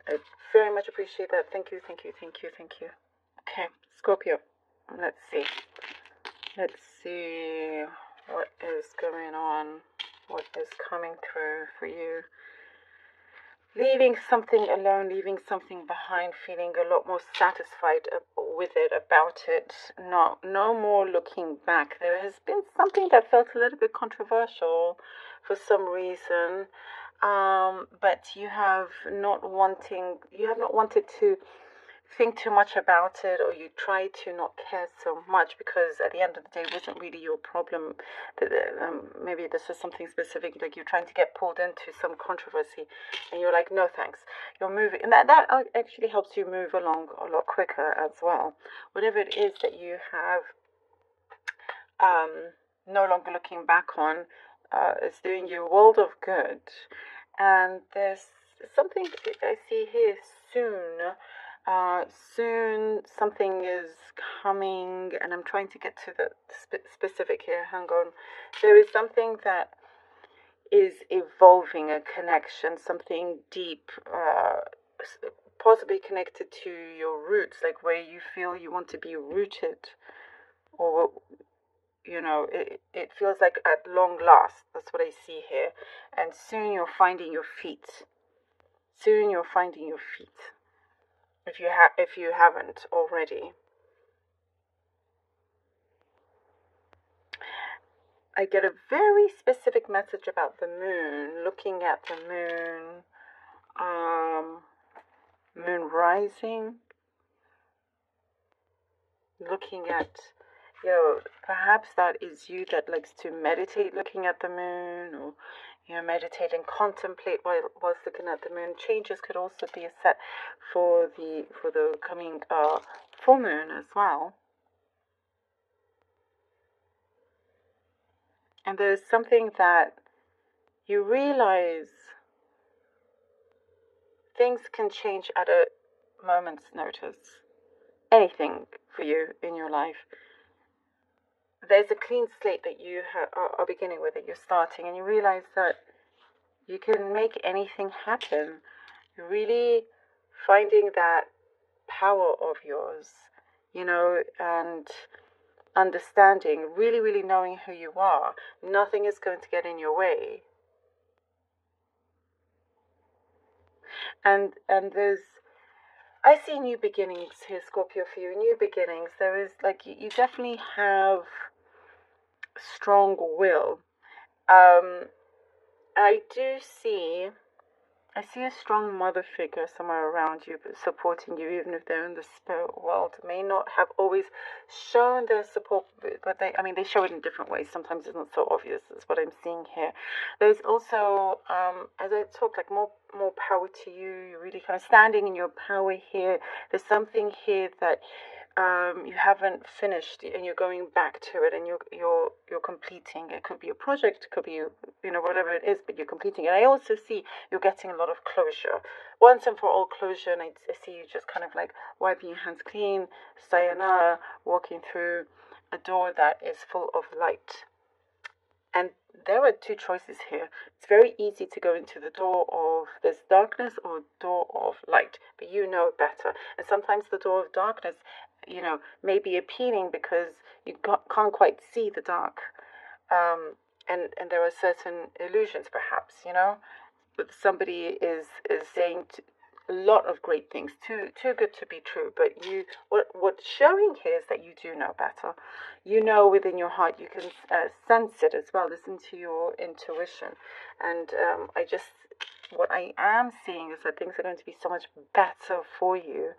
I very much appreciate that. Thank you, thank you, thank you, thank you. Okay, Scorpio. Let's see. Let's see what is going on. What is coming through for you. Leaving something alone, leaving something behind, feeling a lot more satisfied with it, about it. No more looking back. There has been something that felt a little bit controversial for some reason, but you have not wanted to think too much about it, or you try to not care so much, because at the end of the day it wasn't really your problem. Maybe this was something specific, like you're trying to get pulled into some controversy and you're like, no thanks, you're moving, and that actually helps you move along a lot quicker as well. Whatever it is that you have no longer looking back on, is doing you a world of good. And there's something I see here soon. Soon something is coming, and I'm trying to get to the specific here. Hang on. There is something that is evolving, a connection, something deep, possibly connected to your roots, like where you feel you want to be rooted, or it feels like at long last. That's what I see here. And soon you're finding your feet. Soon you're finding your feet, if you haven't already. I get a very specific message about the moon. Looking at the moon, moon rising. Looking at, perhaps that is you that likes to meditate looking at the moon, or meditate and contemplate whilst looking at the moon. Changes could also be set for the coming full moon as well. And there's something that you realize things can change at a moment's notice. Anything for you in your life. There's a clean slate that you are beginning with, that you're starting, and you realize that you can make anything happen. You're really finding that power of yours, and understanding, really, really knowing who you are. Nothing is going to get in your way. And there's, I see new beginnings here, Scorpio, for you. New beginnings. There is, like, you definitely have strong will. I see a strong mother figure somewhere around you, but supporting you, even if they're in the spirit world. May not have always shown their support, but they show it in different ways. Sometimes it's not so obvious. That's what I'm seeing here. There's also, as I talk, like more power to you. You're really kind of standing in your power here. There's something here that you haven't finished, and you're going back to it, and you're completing. It could be a project, it could be whatever it is, but you're completing it. I also see you're getting a lot of closure, once and for all closure, and I see you just kind of like wiping your hands clean, sayonara, walking through a door that is full of light. And there are two choices here. It's very easy to go into the door of this darkness or door of light, but you know better. And sometimes the door of darkness, may be appealing because you can't quite see the dark. And there are certain illusions, perhaps, but somebody is saying a lot of great things, too good to be true. But what's showing here is that you do know better. Within your heart, you can sense it as well. Listen to your intuition. And what I am seeing is that things are going to be so much better for you.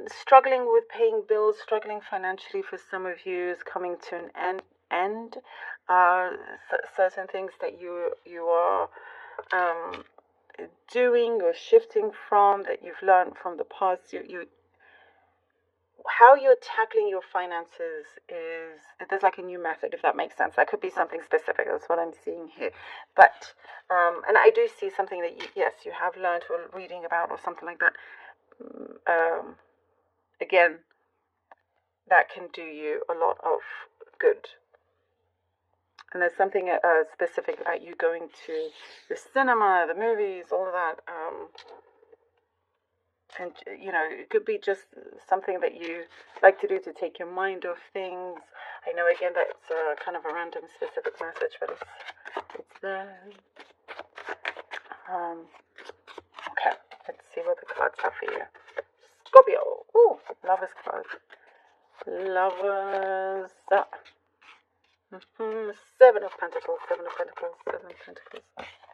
Struggling with paying bills, struggling financially for some of you is coming to an end. Certain things that you are doing or shifting from, that you've learned from the past, how you're tackling your finances there's like a new method, if that makes sense. That could be something specific. That's what I'm seeing here. But and I do see something that you have learned or reading about or something like that. Again, that can do you a lot of good. And there's something specific about you going to the cinema, the movies, all of that. And, it could be just something that you like to do to take your mind off things. I know, again, that's kind of a random specific message, but it's there. Okay, let's see what the cards have for you. Scorpio. Ooh, Lovers card. Lovers. Seven of Pentacles, Seven of Pentacles, Seven of Pentacles.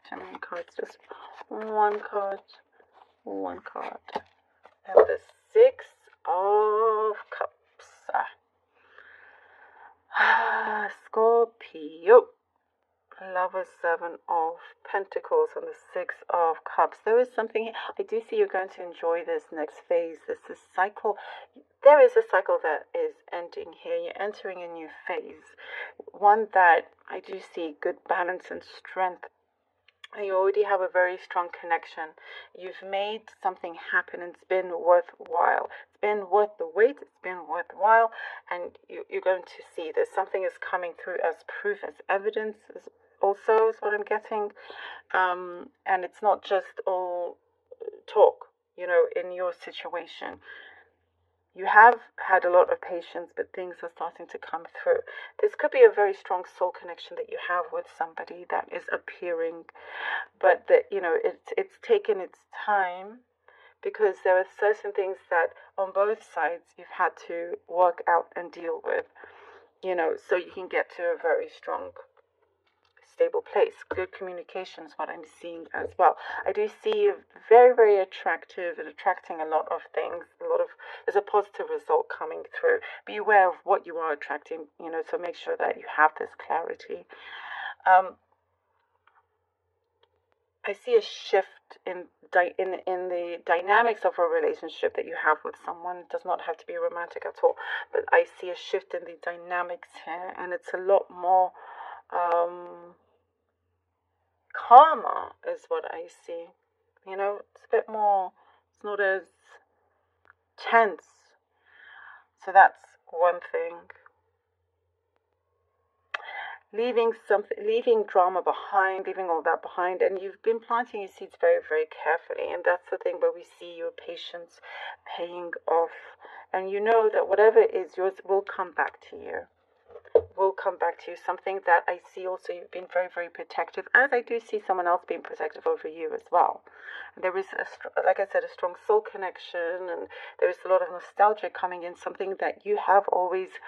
Too many cards, just one card, one card. And the Six of Cups. Scorpio. Lovers, Seven of Pentacles, and the Six of Cups. There is something, I do see you're going to enjoy this next phase. This is cycle. There is a cycle that is ending here. You're entering a new phase. One that I do see good balance and strength. You already have a very strong connection. You've made something happen, and it's been worthwhile. It's been worth the wait. It's been worthwhile. And you're going to see that something is coming through as proof, as evidence, also is what I'm getting. And it's not just all talk, in your situation. You have had a lot of patience, but things are starting to come through. This could be a very strong soul connection that you have with somebody that is appearing, but that, it's taken its time, because there are certain things that on both sides you've had to work out and deal with, so you can get to a very strong, stable place. Good communication is what I'm seeing as well. I do see you very, very attractive and attracting a lot of things. There's a positive result coming through. Be aware of what you are attracting, so make sure that you have this clarity. I see a shift in the dynamics of a relationship that you have with someone. It does not have to be romantic at all, but I see a shift in the dynamics here, and it's a lot more calmer is what I see. It's a bit more, it's not as tense. So that's one thing. Leaving drama behind, leaving all that behind, and you've been planting your seeds very, very carefully, and that's the thing where we see your patience paying off, and you know that whatever is yours will come back to you. Something that I see also, you've been very, very protective, as I do see someone else being protective over you as well. And there is, like I said, a strong soul connection, and there is a lot of nostalgia coming in, something that you have always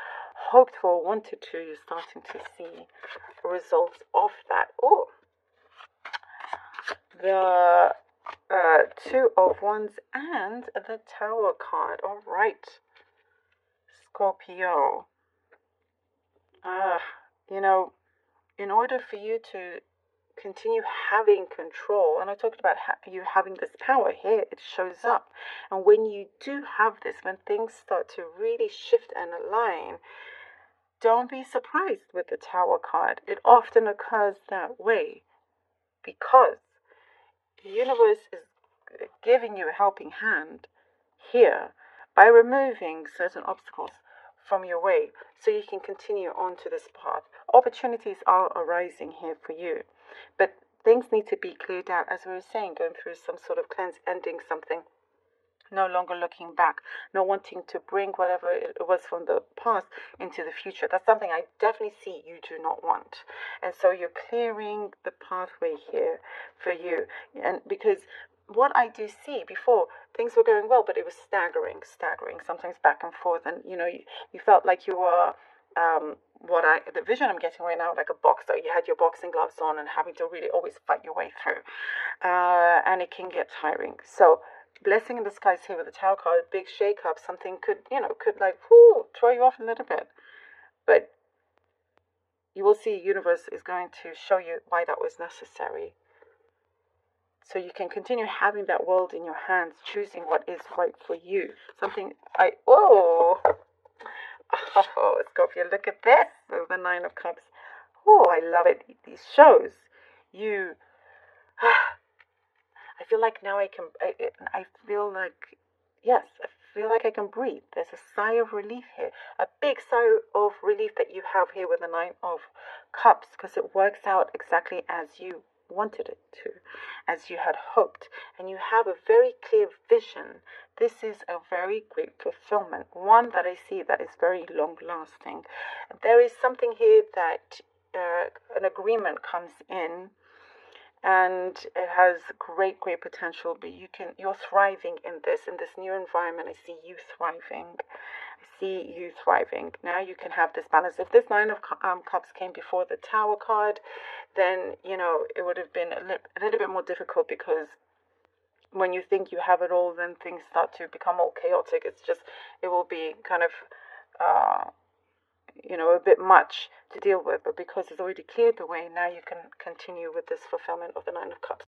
hoped for, wanted to. You're starting to see results of that. Oh, the Two of Wands and the Tower card. All right, Scorpio. In order for you to continue having control, and I talked about you having this power here, it shows up. And when you do have this, when things start to really shift and align, don't be surprised with the Tower card. It often occurs that way because the universe is giving you a helping hand here by removing certain obstacles from your way so you can continue on to this path. Opportunities are arising here for you, but things need to be cleared out, as we were saying, going through some sort of cleanse, ending something, no longer looking back, not wanting to bring whatever it was from the past into the future. That's something I definitely see you do not want. And so you're clearing the pathway here for you. And because what I do see before, things were going well, but it was staggering, sometimes back and forth. And, you felt like you were, the vision I'm getting right now, like a boxer. You had your boxing gloves on and having to really always fight your way through. And it can get tiring. So, blessing in disguise here with the Tower card, big shake up, something could throw you off a little bit. But you will see universe is going to show you why that was necessary. So you can continue having that world in your hands, choosing what is right for you. Scorpio, look at this. The Nine of Cups. Oh, I love it. These shows you. I feel like now I feel like, yes, feel like I can breathe. There's a sigh of relief here, a big sigh of relief that you have here with the Nine of Cups, because it works out exactly as you wanted it to, as you had hoped, and you have a very clear vision. This is a very great fulfillment, one that I see that is very long lasting. There is something here that an agreement comes in, and it has great potential, but you're thriving in this new environment. I see you thriving. Now you can have this balance. If this Nine of Cups came before the Tower card, then it would have been a little bit more difficult, because when you think you have it all, then things start to become all chaotic. It will be kind of a bit much to deal with, but because it's already cleared the way, now you can continue with this fulfillment of the Nine of Cups.